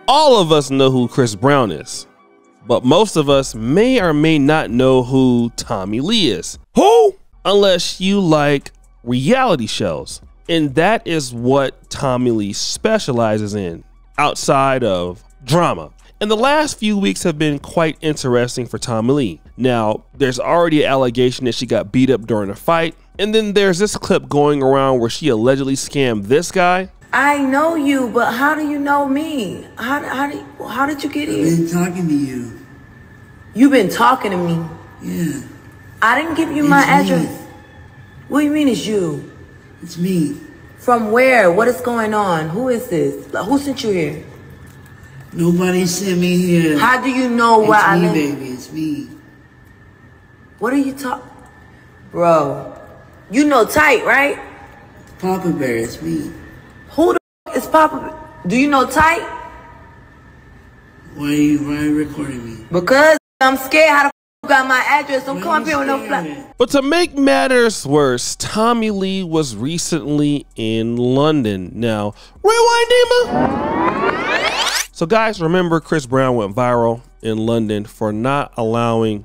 All of us know who Chris Brown is, but most of us may or may not know who Tommie Lee is. Who? Unless you like reality shows. And that is what Tommie Lee specializes in, outside of drama. And the last few weeks have been quite interesting for Tommie Lee. Now, there's already an allegation that she got beat up during a fight. And then there's this clip going around where she allegedly scammed this guy. I know you, but how do you know me? How did you get here? I've been talking to you. You've been talking to me? Yeah. I didn't give you my address. What do you mean it's you? It's me. From where? What is going on? Who is this? Who sent you here? Nobody sent me here. How do you know where I live? It's me, baby. It's me. What are you talking? Bro, you know Tight, right? Papa Bear, it's me. Who the f is Papa Bear? Do you know Tight? Why are you recording me? Because I'm scared how the f you got my address. Don't come up here with no flat. But to make matters worse, Tommie Lee was recently in London. Now, rewind, Dima. So guys, remember Chris Brown went viral in London for not allowing,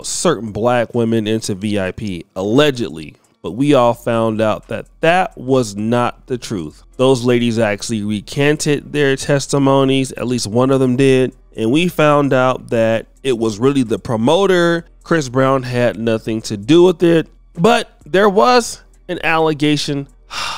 certain black women into VIP, allegedly. But we all found out that that was not the truth. Those ladies actually recanted their testimonies, at least one of them did. And we found out that it was really the promoter. Chris Brown had nothing to do with it. But there was an allegation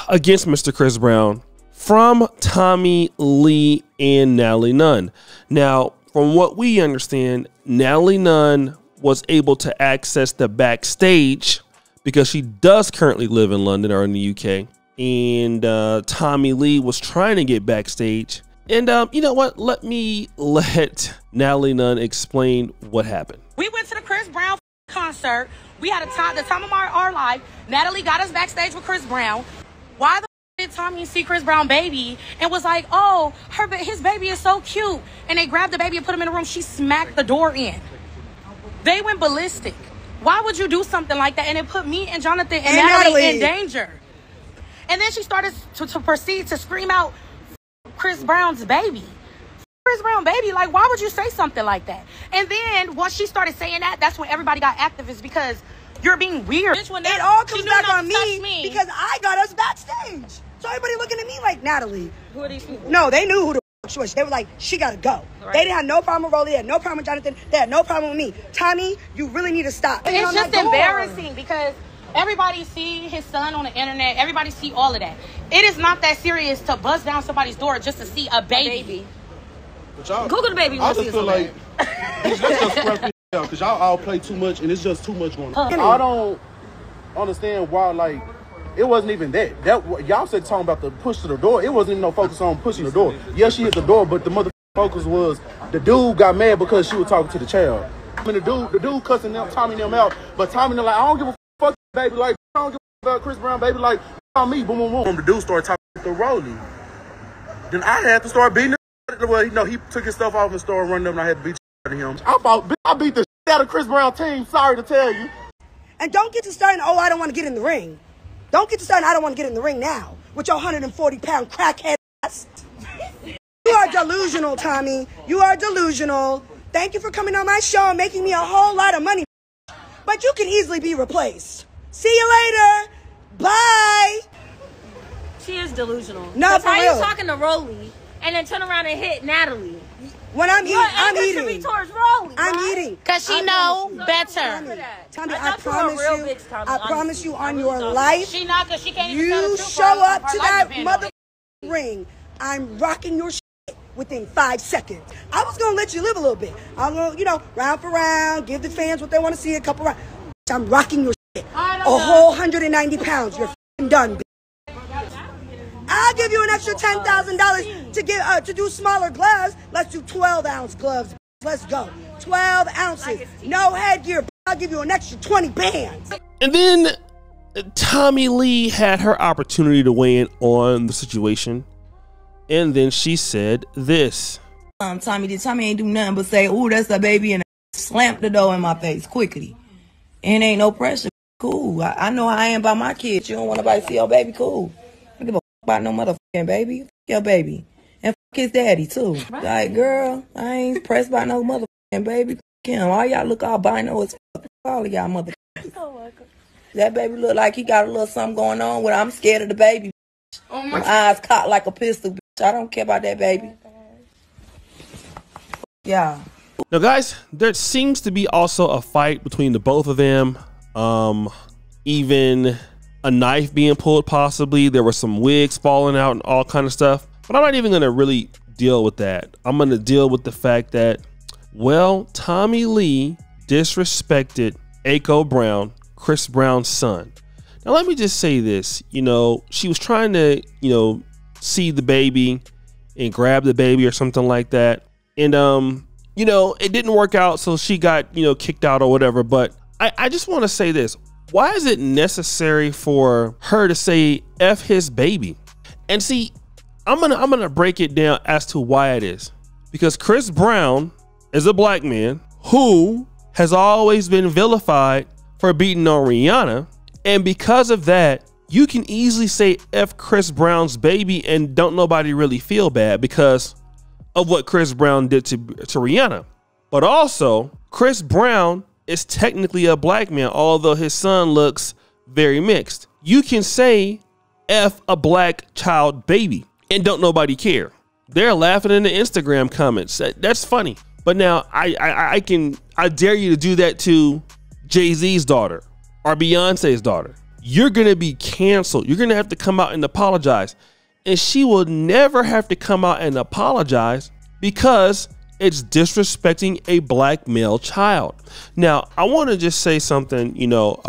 against Mr. Chris Brown from Tommie Lee and Natalie Nunn. Now, from what we understand, Natalie Nunn was able to access the backstage because she does currently live in London or in the UK. And Tommie Lee was trying to get backstage. And you know what? Let Natalie Nunn explain what happened. We went to the Chris Brown concert. We had the time of our life. Natalie got us backstage with Chris Brown. Why the did Tommie see Chris Brown baby and was like, oh, his baby is so cute. And they grabbed the baby and put him in the room. She smacked the door in. They went ballistic. Why would you do something like that? And it put me and Jonathan and Natalie in danger. And then she started to proceed to scream out Chris Brown's baby. Chris Brown baby, like, why would you say something like that? And then once she started saying that, that's when everybody got activists because you're being weird. It all comes back on me because I got us backstage. So everybody looking at me like, Natalie. Who are these people? No, they knew who the she was. They were like, she gotta go. Right. They didn't have no problem with Rolly. They had no problem with Jonathan. They had no problem with me. Tommie, you really need to stop. It's just embarrassing because everybody see his son on the internet. Everybody see all of that. It is not that serious to bust down somebody's door just to see a baby. Google the baby. I just feel like let's just scrap it out because y'all all play too much and it's just too much going on. I don't understand why, like, it wasn't even that. Y'all said talking about the push to the door. It wasn't even no focus on pushing the door. Yeah, she hit the door, but the mother focus was the dude got mad because she was talking to the child. I mean, the dude cussing them, Tommie them out, but Tommie them like, I don't give a fuck, baby. Like, I don't give a fuck about Chris Brown, baby. Like, on me, boom, boom, boom. The dude started talking to Rolly. Then I had to start beating him. Well, he took his stuff off and started running up, and I had to beat him. I beat the shit out of Chris Brown team. Sorry to tell you. And don't get to starting, oh, I don't want to get in the ring. Don't get to starting, I don't want to get in the ring now with your 140-pound crackhead ass. You are delusional, Tommie. You are delusional. Thank you for coming on my show and making me a whole lot of money. But you can easily be replaced. See you later. Bye. She is delusional. No, for real. Why are you talking to Rolly and then turn around and hit Natalie? When I'm eating, I'm eating. Should be towards Rolly, I'm right? eating. Because she know better. Tommie, I promise you on your life, she not, because she can't even tell the you truth. show up to that mother ring, I'm rocking your shit within 5 seconds. I was going to let you live a little bit. I'm going to, round for round, give the fans what they want to see, a couple rounds. I'm rocking your shit. A whole 190 pounds. You're f***ing done, bitch. I'll give you an extra $10,000 to do smaller gloves. Let's do 12-ounce gloves. Let's go. 12 ounces. No headgear. I'll give you an extra 20 bands. And then Tommie Lee had her opportunity to weigh in on the situation. And then she said this. Tommie ain't do nothing but say, ooh, that's a baby, and slamp the door in my face quickly. And ain't no pressure. Cool. I know how I am about my kids. You don't want nobody to see your baby. Cool. I don't give a fuck about no motherfucking baby. F your baby. And his daddy too. Right. Like, girl, I ain't pressed by no motherfucking baby. Kim, all y'all look albino as fuck. All of y'all motherfuckers. That baby look like he got a little something going on with. I'm scared of the baby. Oh my eyes cocked like a pistol. Bitch. I don't care about that baby. Yeah. Now, guys, there seems to be also a fight between the both of them. Even a knife being pulled, possibly. There were some wigs falling out and all kind of stuff. But I'm not even going to really deal with that. I'm going to deal with the fact that, well, Tommie Lee disrespected Aiko Brown, Chris Brown's son. Now, let me just say this. You know, she was trying to, you know, see the baby and grab the baby or something like that. And, you know, it didn't work out. So she got, you know, kicked out or whatever. But I just want to say this. Why is it necessary for her to say F his baby? And see, I'm gonna break it down as to why it is. Because Chris Brown is a black man who has always been vilified for beating on Rihanna. And because of that, you can easily say F Chris Brown's baby and don't nobody really feel bad because of what Chris Brown did to Rihanna. But also, Chris Brown is technically a black man, although his son looks very mixed. You can say F a black child baby and don't nobody care. They're laughing in the Instagram comments. That's funny. But now I dare you to do that to Jay-Z's daughter or Beyonce's daughter. You're going to be canceled. You're going to have to come out and apologize. And she will never have to come out and apologize because it's disrespecting a black male child. Now, I want to just say something, you know,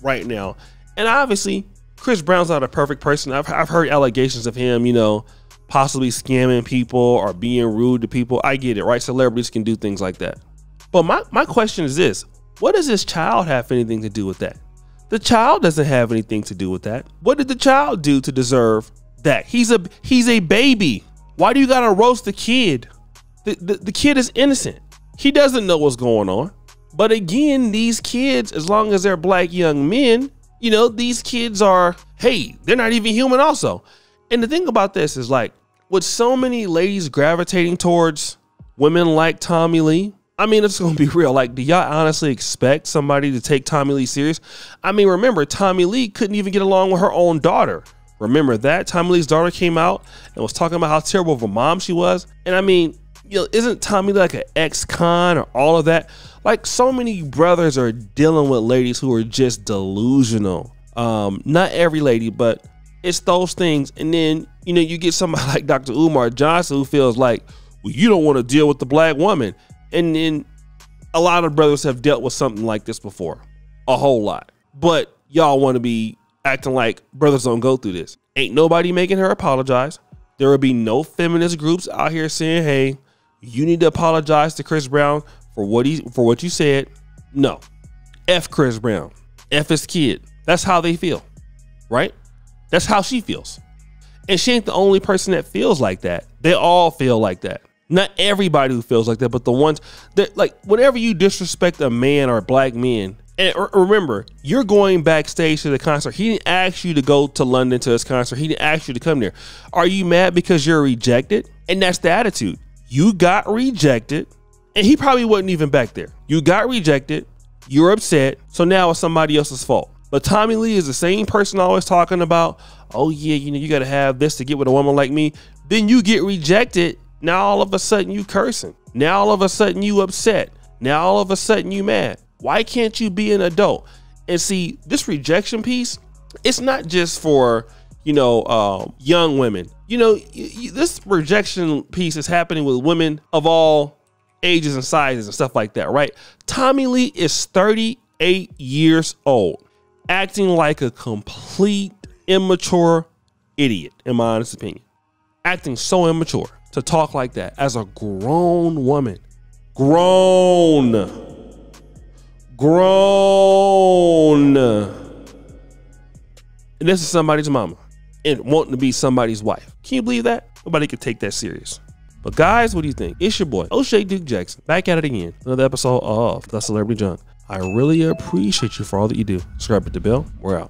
right now. And obviously, Chris Brown's not a perfect person. I've heard allegations of him, you know, possibly scamming people or being rude to people. I get it, right? Celebrities can do things like that. But my question is this. What does this child have anything to do with that? The child doesn't have anything to do with that. What did the child do to deserve that? He's a baby. Why do you gotta roast the kid? The kid is innocent. He doesn't know what's going on. But again, these kids, as long as they're black young men, you know, these kids are, hey, they're not even human also. And the thing about this is, like, with so many ladies gravitating towards women like Tommie Lee, I mean, it's gonna be real. Like, do y'all honestly expect somebody to take Tommie Lee serious? I mean, remember, Tommie Lee couldn't even get along with her own daughter. Remember that? Tommie Lee's daughter came out and was talking about how terrible of a mom she was. And I mean, you know, isn't Tommie Lee like an ex-con or all of that? Like, so many brothers are dealing with ladies who are just delusional. Not every lady, but it's those things. And then, you know, you get somebody like Dr. Umar Johnson who feels like, well, you don't want to deal with the black woman. And then a lot of brothers have dealt with something like this before, a whole lot. But y'all want to be acting like brothers don't go through this. Ain't nobody making her apologize. There will be no feminist groups out here saying, hey, you need to apologize to Chris Brown for what you said. No. F Chris Brown. F his kid. That's how they feel, right? That's how she feels. And she ain't the only person that feels like that. They all feel like that. Not everybody who feels like that, but the ones that, like, whenever you disrespect a man or a black man, and remember, you're going backstage to the concert. He didn't ask you to go to London to his concert. He didn't ask you to come there. Are you mad because you're rejected? And that's the attitude. You got rejected, and he probably wasn't even back there. You got rejected. You're upset. So now it's somebody else's fault. But Tommie Lee is the same person always talking about, oh yeah, you know, you got to have this to get with a woman like me. Then you get rejected. Now all of a sudden you cursing. Now all of a sudden you upset. Now all of a sudden you mad. Why can't you be an adult? And see, this rejection piece, it's not just for, you know, young women. You know, this rejection piece is happening with women of all ages and sizes and stuff like that, right? Tommie Lee is 38 years old, acting like a complete immature idiot, in my honest opinion. Acting so immature to talk like that as a grown woman. Grown. And this is somebody's mama and wanting to be somebody's wife. Can you believe that? Nobody could take that serious. But guys, what do you think? It's your boy, O'Shea Duke Jackson, back at it again. Another episode of The Celebrity Junk. I really appreciate you for all that you do. Subscribe to the bell. We're out.